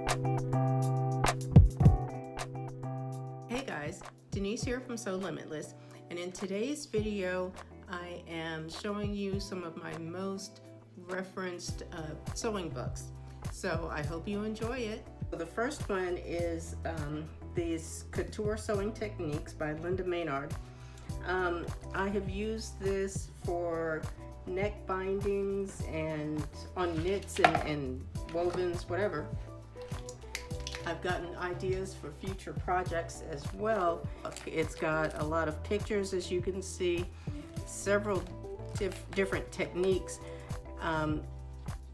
Hey guys, Denise here from Sewlimitless, and in today's video I am showing you some of my most referenced sewing books. So I hope you enjoy it. The first one is these Couture Sewing Techniques by Linda Maynard. I have used this for neck bindings and on knits and wovens, whatever. I've gotten ideas for future projects as well. It's got a lot of pictures, as you can see, several different techniques.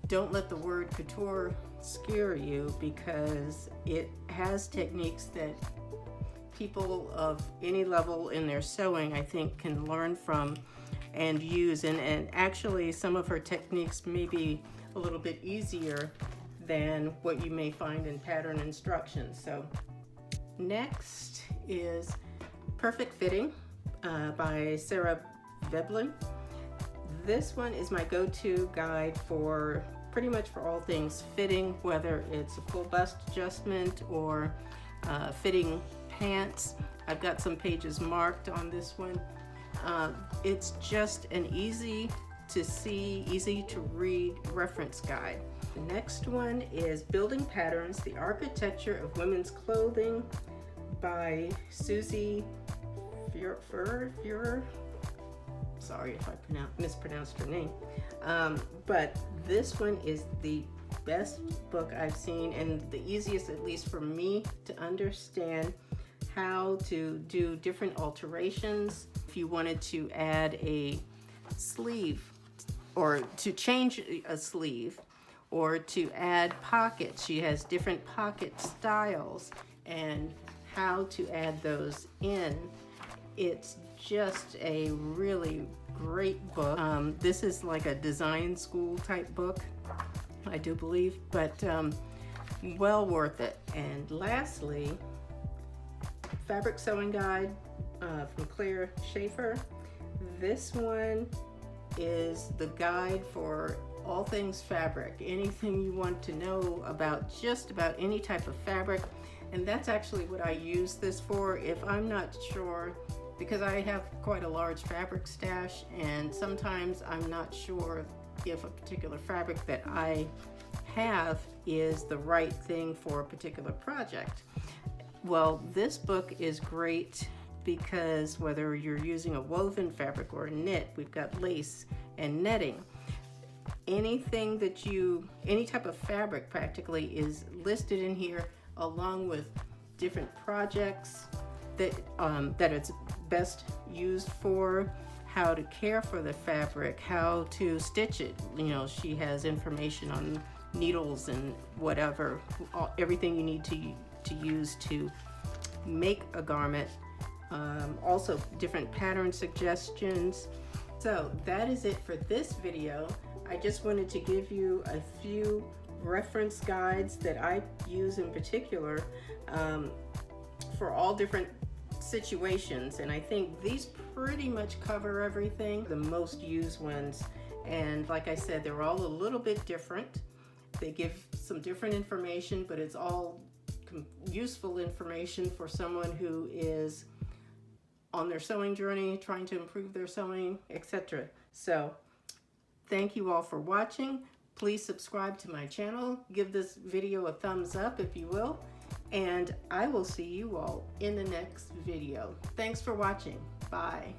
Don't let the word couture scare you, because it has techniques that people of any level in their sewing, I think, can learn from and use. And actually, some of her techniques may be a little bit easier than what you may find in pattern instructions. So next is Perfect Fitting by Sarah Veblen. This one is my go-to guide for pretty much for all things fitting, whether it's a full bust adjustment or fitting pants. I've got some pages marked on this one. It's just an easy to see, easy to read reference guide. The next one is Building Patterns, The Architecture of Women's Clothing by Susie Fuhrer. Sorry if I mispronounced her name. But this one is the best book I've seen, and the easiest, at least for me, to understand how to do different alterations. If you wanted to add a sleeve, or to change a sleeve, or to add pockets. She has different pocket styles and how to add those in. It's just a really great book. This is like a design school type book, I do believe, but well worth it. And lastly, Fabric Sewing Guide from Claire Schaefer. This one is the guide for all things fabric, anything you want to know about just about any type of fabric. And that's actually what I use this for if I'm not sure, because I have quite a large fabric stash, and sometimes I'm not sure if a particular fabric that I have is the right thing for a particular project. Well, this book is great because whether you're using a woven fabric or a knit, we've got lace and netting. Anything that any type of fabric practically is listed in here, along with different projects that it's best used for, how to care for the fabric, how to stitch it. You know, she has information on needles and whatever, everything you need to use to make a garment. Also different pattern suggestions. So that is it for this video. I just wanted to give you a few reference guides that I use in particular for all different situations, and I think these pretty much cover everything, the most used ones. And like I said, they're all a little bit different. They give some different information, but it's all useful information for someone who is on their sewing journey, trying to improve their sewing, etc. So thank you all for watching. Please subscribe to my channel. Give this video a thumbs up if you will. And I will see you all in the next video. Thanks for watching. Bye.